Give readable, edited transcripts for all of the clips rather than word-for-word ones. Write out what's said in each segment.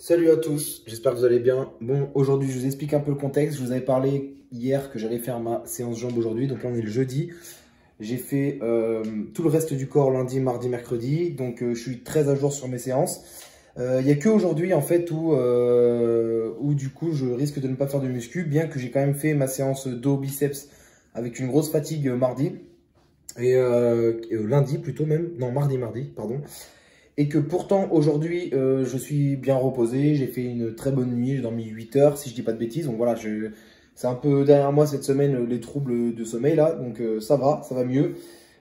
Salut à tous, j'espère que vous allez bien. Bon, aujourd'hui, je vous explique un peu le contexte. Je vous avais parlé hier que j'allais faire ma séance jambes aujourd'hui. Donc là, on est le jeudi. J'ai fait tout le reste du corps lundi, mardi, mercredi. Donc, je suis très à jour sur mes séances. Il n'y a qu'aujourd'hui, en fait, où du coup, je risque de ne pas faire de muscu, bien que j'ai quand même fait ma séance dos biceps avec une grosse fatigue mardi. Et lundi plutôt même. Non, mardi, pardon. Et que pourtant, aujourd'hui, je suis bien reposé. J'ai fait une très bonne nuit. J'ai dormi 8 heures, si je dis pas de bêtises. Donc voilà, c'est un peu derrière moi cette semaine, les troubles de sommeil là. Donc ça va mieux.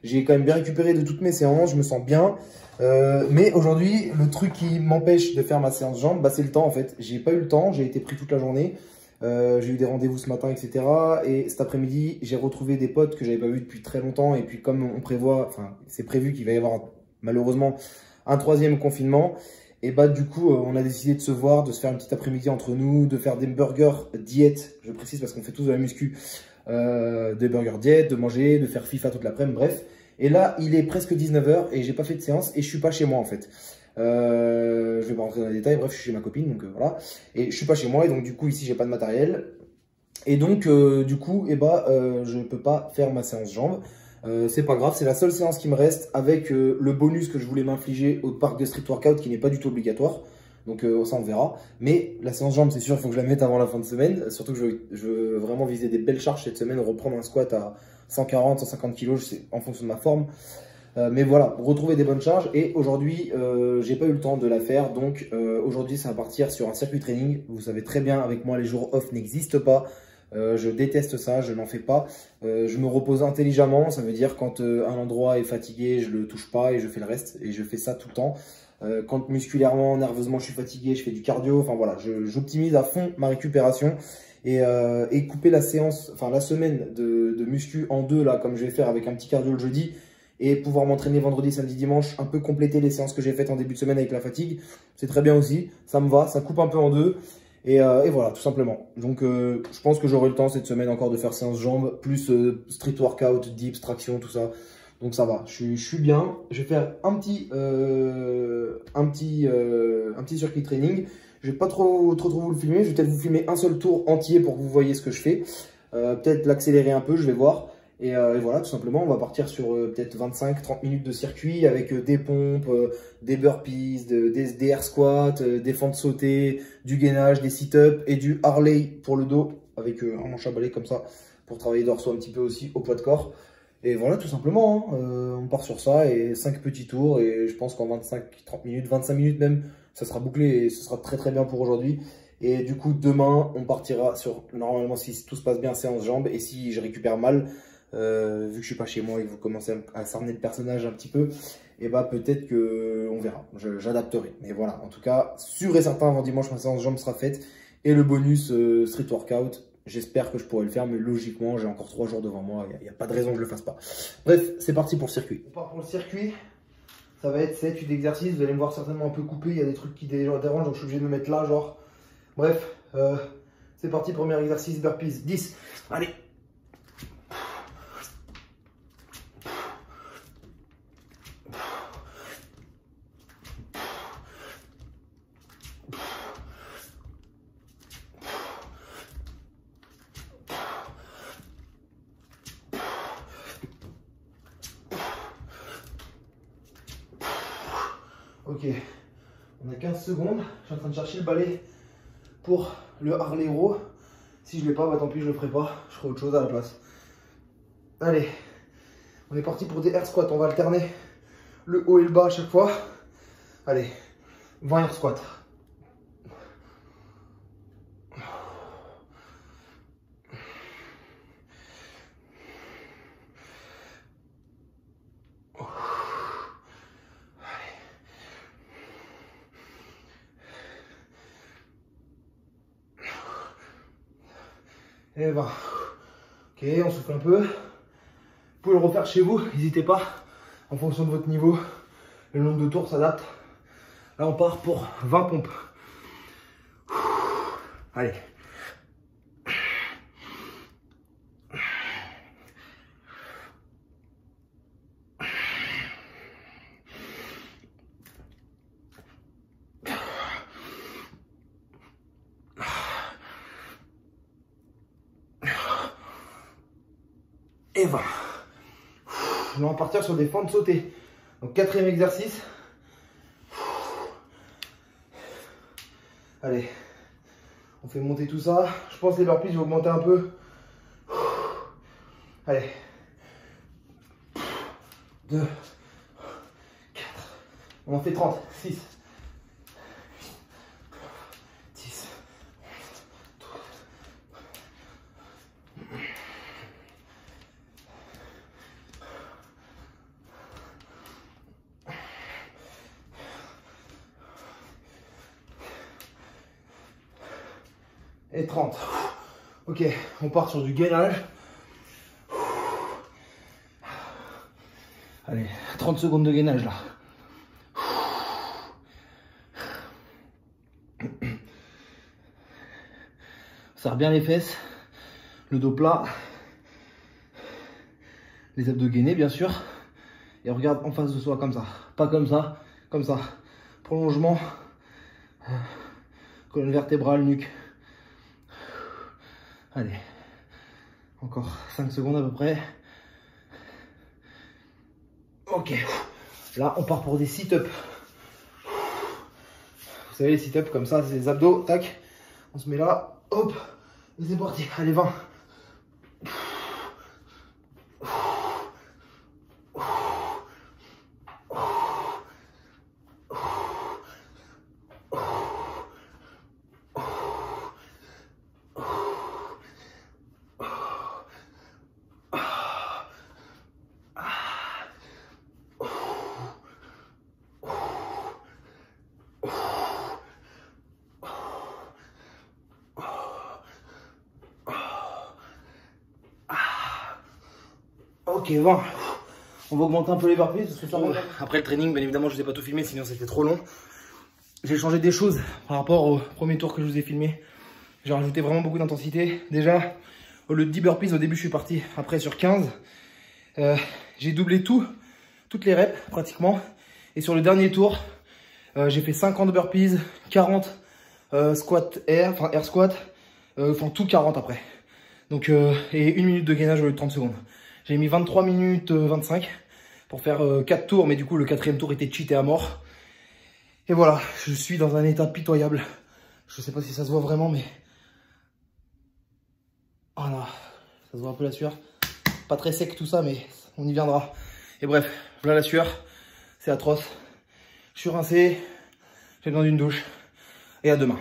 J'ai quand même bien récupéré de toutes mes séances. Je me sens bien. Mais aujourd'hui, le truc qui m'empêche de faire ma séance jambes, bah, c'est le temps en fait. J'ai pas eu le temps. J'ai été pris toute la journée. J'ai eu des rendez-vous ce matin, etc. Et cet après-midi, j'ai retrouvé des potes que j'avais pas vus depuis très longtemps. Et puis comme on prévoit, enfin, c'est prévu qu'il va y avoir malheureusement un troisième confinement, et bah du coup on a décidé de se voir, de se faire une petite après-midi entre nous, de faire des burgers diète, je précise parce qu'on fait tous de la muscu, des burgers diète, de manger, de faire FIFA toute l'après-midi, bref. Et là il est presque 19 h et j'ai pas fait de séance et je suis pas chez moi en fait. Je vais pas rentrer dans les détails, bref je suis chez ma copine donc voilà. Et je suis pas chez moi et donc du coup ici j'ai pas de matériel. Et donc du coup je peux pas faire ma séance jambes. C'est pas grave, c'est la seule séance qui me reste avec le bonus que je voulais m'infliger au parc de street workout qui n'est pas du tout obligatoire. Donc ça on verra. Mais la séance jambes c'est sûr, il faut que je la mette avant la fin de semaine. Surtout que je veux vraiment viser des belles charges cette semaine, reprendre un squat à 140, 150 kg, c'est en fonction de ma forme. Mais voilà, retrouver des bonnes charges. Et aujourd'hui, j'ai pas eu le temps de la faire. Donc aujourd'hui, ça va partir sur un circuit training. Vous savez très bien, avec moi, les jours off n'existent pas. Je déteste ça, je n'en fais pas. Je me repose intelligemment, ça veut dire quand un endroit est fatigué, je le touche pas et je fais le reste. Et je fais ça tout le temps. Quand musculairement, nerveusement, je suis fatigué, je fais du cardio. Enfin voilà, j'optimise à fond ma récupération. Et couper la séance, enfin la semaine de muscu en deux, là, comme je vais faire avec un petit cardio le jeudi, et pouvoir m'entraîner vendredi, samedi, dimanche, un peu compléter les séances que j'ai faites en début de semaine avec la fatigue, c'est très bien aussi. Ça me va, ça coupe un peu en deux. Et voilà, tout simplement. Donc, je pense que j'aurai le temps cette semaine encore de faire séance jambes, plus street workout, dips, traction, tout ça. Donc ça va, je suis bien. Je vais faire un petit circuit training. Je vais pas trop vous le filmer. Je vais peut-être vous filmer un seul tour entier pour que vous voyez ce que je fais. Peut-être l'accélérer un peu, je vais voir. Et voilà, tout simplement, on va partir sur peut-être 25-30 minutes de circuit avec des pompes, des burpees, des air squats, des fentes sautées, du gainage, des sit-ups et du Harley pour le dos avec un manche à balai comme ça pour travailler dorsaux un petit peu aussi au poids de corps. Et voilà, tout simplement, hein, on part sur ça et 5 petits tours et je pense qu'en 25-30 minutes, 25 minutes même, ça sera bouclé et ce sera très très bien pour aujourd'hui. Et du coup, demain, on partira sur, normalement, si tout se passe bien, séance jambes et si je récupère mal, vu que je suis pas chez moi et que vous commencez à cerner le personnage un petit peu, et bah peut-être que on verra, j'adapterai. Mais voilà, en tout cas, sûr et certain, avant dimanche, ma séance jambes sera faite. Et le bonus street workout, j'espère que je pourrai le faire, mais logiquement, j'ai encore 3 jours devant moi, il n'y a pas de raison que je le fasse pas. Bref, c'est parti pour le circuit. On part pour le circuit, ça va être 7-8 exercices, vous allez me voir certainement un peu coupé, il y a des trucs qui dérangent, donc je suis obligé de me mettre là, genre. Bref, c'est parti, premier exercice, burpees, 10, allez. Ok, on a 15 secondes. Je suis en train de chercher le balai pour le Harley Row. Si je l'ai pas, bah tant pis, je le ferai pas. Je ferai autre chose à la place. Allez, on est parti pour des air squats. On va alterner le haut et le bas à chaque fois. Allez, 20 air squats. Et 20. Ok, on souffle un peu. Vous pouvez le refaire chez vous, n'hésitez pas. En fonction de votre niveau, le nombre de tours s'adapte. Là, on part pour 20 pompes. Allez. et 20. On va partir sur des fentes sautées. Donc 4e exercice. Allez, on fait monter tout ça. Je pense que les burpees, je vais augmenter un peu. Allez. 2, 4. On en fait 30. 6, 10, 11, 12. Et 30. Ok, on part sur du gainage. Allez, 30 secondes de gainage là. Serre bien les fesses, le dos plat, les abdos gainés bien sûr. Et on regarde en face de soi comme ça, pas comme ça, comme ça. Prolongement, colonne vertébrale, nuque. Allez, encore 5 secondes à peu près. Ok, là on part pour des sit-ups. Vous savez les sit-ups comme ça, c'est les abdos, tac. On se met là, hop, et c'est parti. Allez, 20. Ok, 20. On va augmenter un peu les burpees. Après le training, bien évidemment, je ne vous ai pas tout filmé, sinon c'était trop long. J'ai changé des choses par rapport au premier tour que je vous ai filmé. J'ai rajouté vraiment beaucoup d'intensité. Déjà, au lieu de 10 burpees, au début, je suis parti après sur 15. J'ai doublé toutes les reps pratiquement. Et sur le dernier tour, j'ai fait 50 burpees, 40 squat air, enfin air squat, enfin tout 40 après. Donc, et 1 minute de gainage au lieu de 30 secondes. J'ai mis 23 minutes 25 pour faire 4 tours, mais du coup le 4e tour était cheaté à mort. Et voilà, je suis dans un état pitoyable. Je sais pas si ça se voit vraiment, mais voilà, ça se voit un peu la sueur. Pas très sec tout ça, mais on y viendra. Et bref, voilà la sueur, c'est atroce. Je suis rincé, j'ai besoin d'une douche. Et à demain.